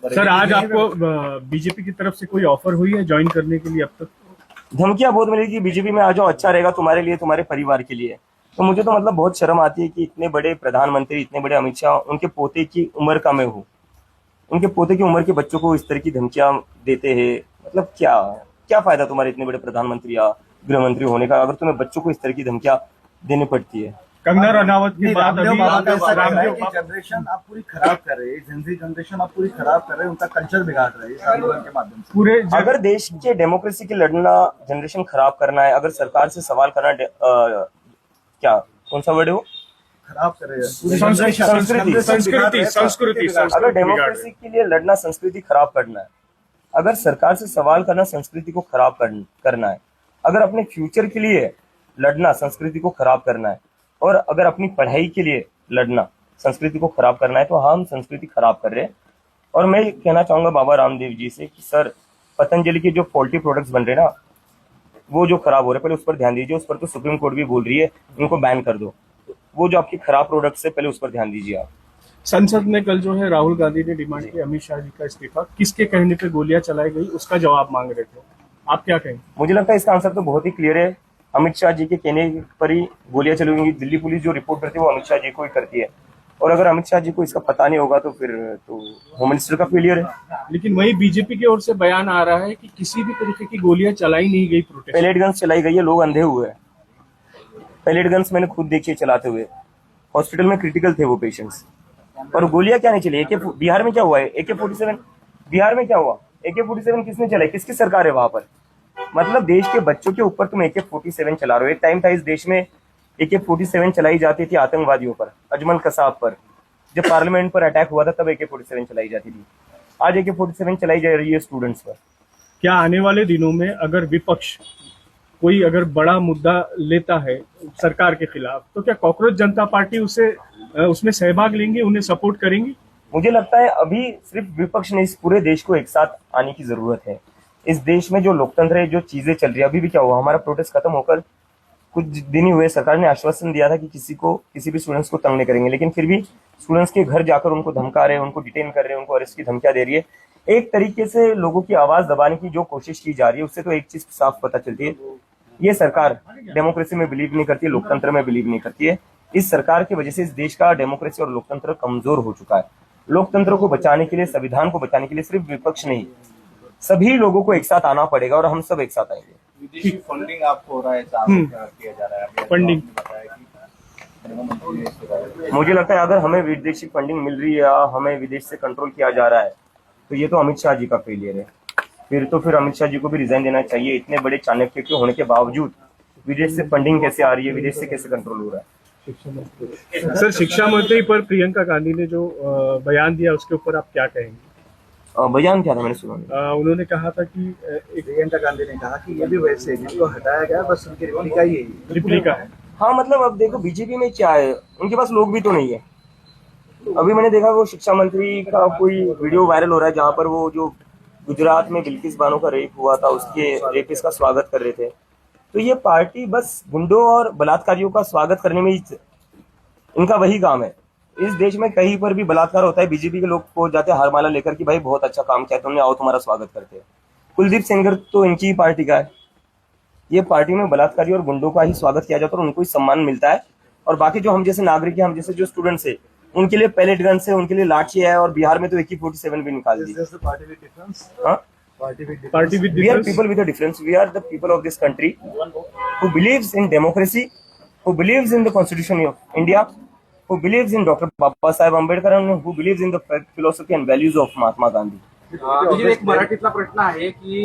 Sir आज आपको BJP की तरफ से कोई ऑफर हुई है ज्वाइन करने के लिए अब तक? धमकियां बहुत मिली कि बीजेपी में आ जाओ, अच्छा रहेगा तुम्हारे लिए, तुम्हारे परिवार के लिए। तो मुझे तो मतलब बहुत शर्म आती है कि इतने बड़े प्रधानमंत्री, इतने बड़े अमित शाह, उनके पोते की उम्र का मैं हूँ, उनके पोते की उम्र के बच्चों को इस तरह की धमकियां देते हैं। मतलब क्या क्या फायदा तुम्हारे इतने बड़े प्रधानमंत्री या गृह मंत्री होने का, अगर तुम्हें बच्चों को इस तरह की धमकियां देनी पड़ती है। कंगना रनावत के बाद अभी जनरेशन आप पूरी खराब कर रहे हैं, जेनजी जनरेशन आप पूरी खराब कर रहे हैं, उनका कल्चर बिगाड़ रहे हैं इस आंदोलन के माध्यम से। पूरे अगर देश के डेमोक्रेसी की लड़ना जनरेशन खराब करना है, अगर सरकार से सवाल करना क्या कौन सा वर्ड है वो, खराब कर रहे हैं संस्कृति अगर डेमोक्रेसी के लिए लड़ना संस्कृति खराब करना है, अगर सरकार से सवाल करना संस्कृति को खराब करना है, अगर अपने फ्यूचर के लिए लड़ना संस्कृति को खराब करना है, और अगर अपनी पढ़ाई के लिए लड़ना संस्कृति को खराब करना है, तो हम संस्कृति खराब कर रहे हैं। और मैं कहना चाहूंगा बाबा रामदेव जी से कि सर, पतंजलि के जो फॉल्टी प्रोडक्ट्स बन रहे हैं ना, वो जो खराब हो रहे हैं, पहले उस पर ध्यान दीजिए। उस पर तो सुप्रीम कोर्ट भी बोल रही है उनको बैन कर दो। वो जो आपकी खराब प्रोडक्ट्स है, पहले उस पर ध्यान दीजिए आप। संसद में कल जो है राहुल गांधी ने डिमांड की अमित शाह जी का इस्तीफा, किसके कहने पे गोलियां चलाई गई उसका जवाब मांग रहे थे, आप क्या कहेंगे? मुझे लगता है इसका आंसर तो बहुत ही क्लियर है। अमित शाह जी के कहने पर ही गोलियां चलेंगी। दिल्ली पुलिस जो रिपोर्ट करती है वो अमित शाह जी को ही करती है, और अगर अमित शाह जी को इसका पता नहीं होगा तो फिर तो होम मिनिस्टर का फेलियर है। लेकिन वही बीजेपी की ओर से बयान आ रहा है कि किसी भी तरीके की गोलियां चलाई नहीं गई, प्रोटेस्ट पैलेट गन्स चलाई गई है, लोग अंधे हुए हैं। पैलेट गन्स मैंने खुद देखी चलाते हुए, हॉस्पिटल में क्रिटिकल थे वो पेशेंट्स। और गोलियां क्या नहीं चली? बिहार में क्या हुआ है? AK-47 बिहार में क्या हुआ? AK-47 किसने चलाई? किसकी सरकार है वहां पर? मतलब देश के बच्चों के ऊपर तुम AK-47 चला रहे हो। एक टाइम था इस देश में AK-47 चलाई जाती थी आतंकवादियों पर, अजमल कसाब पर। जब पार्लियामेंट पर अटैक हुआ था तब AK-47 चलाई जाती थी। आज AK-47 चलाई जा रही है स्टूडेंट्स पर। क्या आने वाले दिनों में अगर विपक्ष कोई अगर बड़ा मुद्दा लेता है सरकार के खिलाफ, तो क्या कॉकरोच जनता पार्टी उसमें सहभाग लेंगे, उन्हें सपोर्ट करेंगी? मुझे लगता है अभी सिर्फ विपक्ष नहीं, इस पूरे देश को एक साथ आने की जरूरत है। इस देश में जो लोकतंत्र है, जो चीजें चल रही है, अभी भी क्या हुआ, हमारा प्रोटेस्ट खत्म होकर कुछ दिन ही हुए, सरकार ने आश्वासन दिया था कि किसी भी स्टूडेंट्स को तंग नहीं करेंगे, लेकिन फिर भी स्टूडेंट्स के घर जाकर उनको धमका रहे हैं, उनको डिटेन कर रहे हैं, उनको अरेस्ट की धमकियां दे रही है। एक तरीके से लोगों की आवाज दबाने की जो कोशिश की जा रही है, उससे तो एक चीज साफ पता चलती है, ये सरकार डेमोक्रेसी में बिलीव नहीं करती है, लोकतंत्र में बिलीव नहीं करती है। इस सरकार की वजह से इस देश का डेमोक्रेसी और लोकतंत्र कमजोर हो चुका है। लोकतंत्र को बचाने के लिए, संविधान को बचाने के लिए सिर्फ विपक्ष नहीं, सभी लोगों को एक साथ आना पड़ेगा, और हम सब एक साथ आएंगे। विदेशी फंडिंग आपको हो रहा है, किया जा रहा है फंडिंग, मुझे लगता है अगर हमें विदेशी फंडिंग मिल रही है या हमें विदेश से कंट्रोल किया जा रहा है, तो ये तो अमित शाह जी का फेलियर है। फिर अमित शाह जी को भी रिजाइन देना चाहिए। इतने बड़े चाणक्य के होने के बावजूद विदेश से फंडिंग कैसे आ रही है, विदेश से कैसे कंट्रोल हो रहा है? सर शिक्षा मंत्री पर प्रियंका गांधी ने जो बयान दिया उसके ऊपर आप क्या कहेंगे? बयान क्या था, मैंने सुना नहीं। उन्होंने कहा था कि प्रियंका गांधी ने कहा कि ये भी वैसे जिसको हटाया गया बस उनकी रिप्लिका है। हाँ, मतलब अब देखो बीजेपी में क्या है, उनके पास लोग भी तो नहीं है। अभी मैंने देखा वो शिक्षा मंत्री का कोई वीडियो वायरल हो रहा है, जहाँ पर वो जो गुजरात में बिल्किस बानो का रेप हुआ था, उसके रेपिस्ट का स्वागत कर रहे थे। तो ये पार्टी बस गुंडों और बलात्कारियों का स्वागत करने में ही इनका वही काम है। इस देश में कहीं पर भी बलात्कार होता है, बीजेपी के लोग पहुंच जाते हैं हारमाला लेकर कि भाई बहुत अच्छा काम किया तुमने, आओ तुम्हारा स्वागत करते हैं। कुलदीप सेंगर तो इनकी ही पार्टी का है। ये पार्टी में बलात्कारी और गुंडों का ही स्वागत किया जाता है और उनको ही सम्मान मिलता है, और बाकी जो हम जैसे नागरिक हैं, हम जैसे जो स्टूडेंट्स है, उनके लिए पैलेट गन है, उनके लिए लाठी है, और बिहार में तो AK-47 भी निकाल दी। We are people with a difference. We are the people of this country who believes in democracy, who believes in the Constitution of India, who believes in Dr. Baba Saheb Ambedkar, and who believes in the philosophy and values of Mahatma Gandhi. एक मराठीतला प्रश्न आहे की